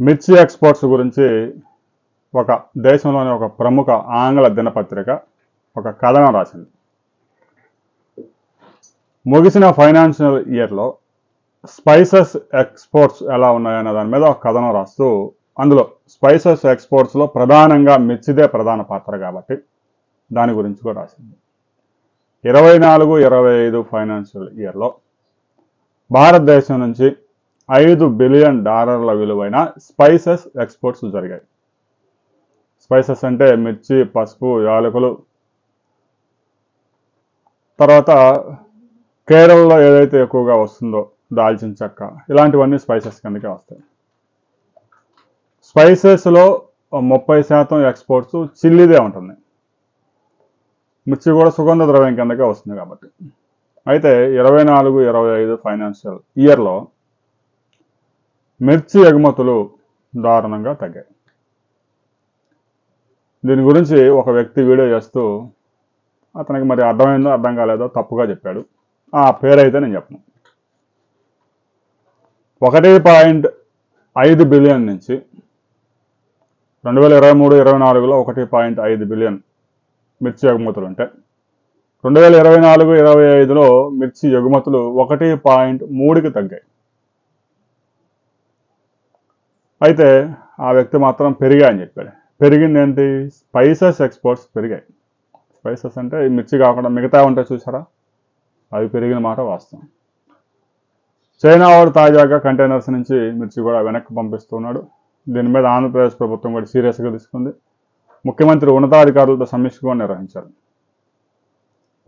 మిర్చి ఎక్స్పోర్ట్స్ గురించి ఒక దేశంలోని ఒక ప్రముఖ ఆంగ్ల దినపత్రిక ఒక కథనం రాసింది. ముగిసిన ఫైనాన్షియల్ ఇయర్లో స్పైసెస్ ఎక్స్పోర్ట్స్ ఎలా ఉన్నాయనే దాని మీద ఒక కథనం రాస్తూ, అందులో స్పైసెస్ ఎక్స్పోర్ట్స్లో ప్రధానంగా మిర్చిదే ప్రధాన పాత్ర కాబట్టి దాని గురించి కూడా రాసింది. 24-25 ఫైనాన్షియల్ ఇయర్లో భారతదేశం నుంచి $5 బిలియన్ విలువైన స్పైసెస్ ఎక్స్పోర్ట్స్ జరిగాయి. స్పైసెస్ అంటే మిర్చి, పసుపు, యాలకులు, తర్వాత కేరళలో ఏదైతే ఎక్కువగా వస్తుందో దాల్చిన చెక్క, ఇలాంటివన్నీ స్పైసెస్ కిందకే వస్తాయి. స్పైసెస్లో 30% ఎక్స్పోర్ట్స్ చిల్లీదే ఉంటుంది. మిర్చి కూడా సుగంధ ద్రవ్యం కిందకే వస్తుంది కాబట్టి. అయితే 24-25 ఫైనాన్షియల్ ఇయర్లో మిర్చి ఎగుమతులు దారుణంగా తగ్గాయి. దీని గురించి ఒక వ్యక్తి వీడియో చేస్తూ, అతనికి మరి అర్థమైందో అర్థం కాలేదో తప్పుగా చెప్పాడు. ఆ పేరైతే నేను చెప్పను. 1.5 బిలియన్ నుంచి 2023-24లో 1.5 బిలియన్ మిర్చి ఎగుమతులు ఉంటే 2024-25లో మిర్చి ఎగుమతులు 1.3కి తగ్గాయి. అయితే ఆ వ్యక్తి మాత్రం పెరిగాయని చెప్పాడు. పెరిగింది ఏంటి? స్పైసెస్ ఎక్స్పోర్ట్స్ పెరిగాయి. స్పైసెస్ అంటే ఈ మిర్చి కాకుండా మిగతా ఉంటాయి చూసారా, అవి పెరిగిన మాట వాస్తవం. చైనా వాడు తాజాగా కంటైనర్స్ నుంచి మిర్చి కూడా వెనక్కి పంపిస్తున్నాడు. దీని మీద ఆంధ్రప్రదేశ్ ప్రభుత్వం కూడా సీరియస్గా తీసుకుంది. ముఖ్యమంత్రి ఉన్నతాధికారులతో సమీక్ష కూడా నిర్వహించారు.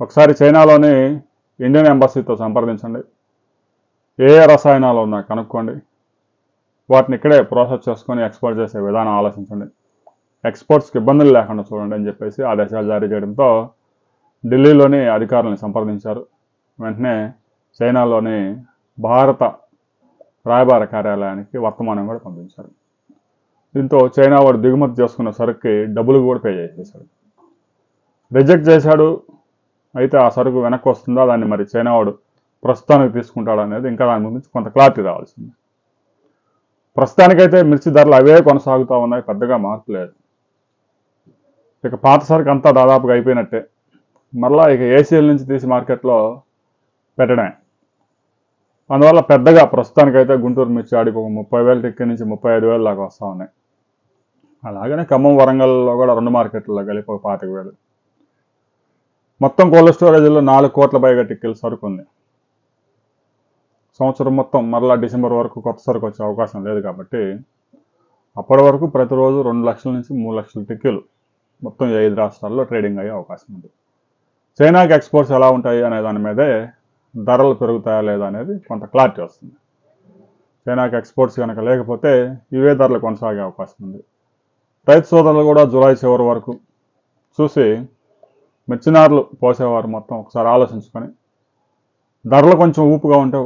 ఒకసారి చైనాలోని ఇండియన్ ఎంబసీతో సంప్రదించండి. ఏ రసాయనాలు ఉన్నాయో కనుక్కోండి. వాటిని ఇక్కడే ప్రాసెస్ చేసుకొని ఎక్స్పోర్ట్ చేసే విధానం ఆలోచించండి. ఎక్స్పోర్ట్స్కి ఇబ్బందులు లేకుండా చూడండి అని చెప్పేసి ఆదేశాలు జారీ చేయడంతో ఢిల్లీలోని అధికారులను సంప్రదించారు. వెంటనే చైనాలోని భారత రాయబార కార్యాలయానికి వర్తమానం కూడా పంపించారు. దీంతో చైనా వాడు దిగుమతి చేసుకున్న సరుకుకి డబ్బులు కూడా పే చేసేసాడు. రిజెక్ట్ చేశాడు. అయితే ఆ సరుకు వెనక్కి వస్తుందా, దాన్ని మరి చైనా వాడు ప్రస్తుతానికి తీసుకుంటాడు అనేది ఇంకా దాని గురించి కొంత క్లారిటీ రావాల్సింది. ప్రస్తుతానికైతే మిర్చి ధరలు అవే కొనసాగుతూ ఉన్నాయి, పెద్దగా మార్పు లేదు. ఇక పాత సరుకు అంతా దాదాపుగా అయిపోయినట్టే. మరలా ఇక ఏసీఎల్ నుంచి తీసి మార్కెట్లో పెట్టడమే. అందువల్ల పెద్దగా ప్రస్తుతానికైతే గుంటూరు మిర్చి ఆడికి ఒక 30,000 టిక్కి నుంచి 35,000 దాకా వస్తూ ఉన్నాయి. అలాగనే ఖమ్మం, వరంగల్లో కూడా 2 మార్కెట్లలో కలిపి ఒక 25,000. మొత్తం కోల్డ్ స్టోరేజ్లో 4 కోట్ల పైగా టిక్కీలు సరుకు ఉంది. సంవత్సరం మొత్తం మరలా డిసెంబర్ వరకు కొత్త సరుకు వచ్చే అవకాశం లేదు కాబట్టి అప్పటి వరకు ప్రతిరోజు 2 లక్షల నుంచి 3 లక్షల టిక్కీలు మొత్తం 5 రాష్ట్రాల్లో ట్రేడింగ్ అయ్యే అవకాశం ఉంది. చైనాకి ఎక్స్పోర్ట్స్ ఎలా ఉంటాయి అనే దాని మీదే ధరలు పెరుగుతాయా లేదా అనేది కొంత క్లారిటీ వస్తుంది. చైనాకి ఎక్స్పోర్ట్స్ కనుక లేకపోతే ఇవే ధరలు కొనసాగే అవకాశం ఉంది. రైతు సోదరులు కూడా జూలై చివరి వరకు చూసి మిర్చినార్లు పోసేవారు మొత్తం ఒకసారి ఆలోచించుకొని ధరలు కొంచెం ఊపుగా ఉంటే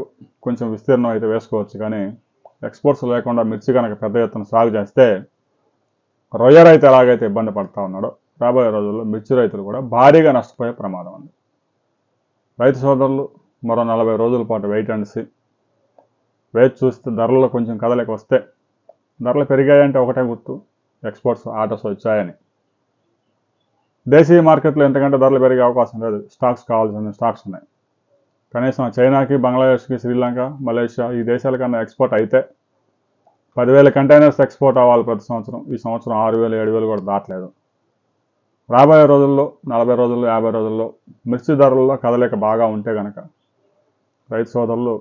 కొంచెం విస్తీర్ణం అయితే వేసుకోవచ్చు. కానీ ఎక్స్పోర్ట్స్ లేకుండా మిర్చి కనుక పెద్ద ఎత్తున సాగు చేస్తే రొయ్య రైతు ఎలాగైతే ఇబ్బంది పడతా ఉన్నాడో రాబోయే రోజుల్లో మిర్చి రైతులు కూడా భారీగా నష్టపోయే ప్రమాదం ఉంది. రైతు సోదరులు మరో 40 రోజుల పాటు వెయిట్ అండ్ సీ, వేచి చూస్తే ధరల్లో కొంచెం కదలిక వస్తే, ధరలు పెరిగాయంటే ఒకటే గుర్తు, ఎక్స్పోర్ట్స్ ఆర్డర్స్ వచ్చాయని. దేశీయ మార్కెట్లో ఎంతకంటే ధరలు పెరిగే అవకాశం లేదు. స్టాక్స్ కావాల్సిన స్టాక్స్ ఉన్నాయి. కనీసం చైనాకి, బంగ్లాదేశ్కి, శ్రీలంక, మలేషియా ఈ దేశాల కన్నా ఎక్స్పోర్ట్ అయితే 10,000 కంటైనర్స్ ఎక్స్పోర్ట్ అవ్వాలి ప్రతి సంవత్సరం. ఈ సంవత్సరం 6,000, 7,000 కూడా దాటలేదు. రాబోయే రోజుల్లో 40 రోజుల్లో, 50 రోజుల్లో మిర్చి ధరల్లో కదలిక బాగా ఉంటే కనుక రైతు సోదరులు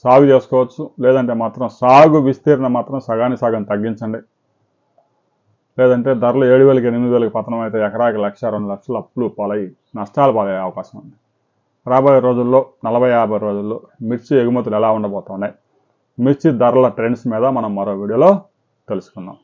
సాగు చేసుకోవచ్చు. లేదంటే మాత్రం సాగు విస్తీర్ణం మాత్రం సగానికి సగం తగ్గించండి. లేదంటే ధరలు 7,000కి 8,000కి పతనం అయితే ఎకరాకి 1,00,000, 2 లక్షలు అప్పులు పాలై నష్టాలు పాలయ్యే అవకాశం ఉంది. రాబోయే రోజుల్లో 40-50 రోజుల్లో మిర్చి ఎగుమతులు ఎలా ఉండబోతున్నాయి, మిర్చి ధరల ట్రెండ్స్ మీద మనం మరో వీడియోలో తెలుసుకుందాం.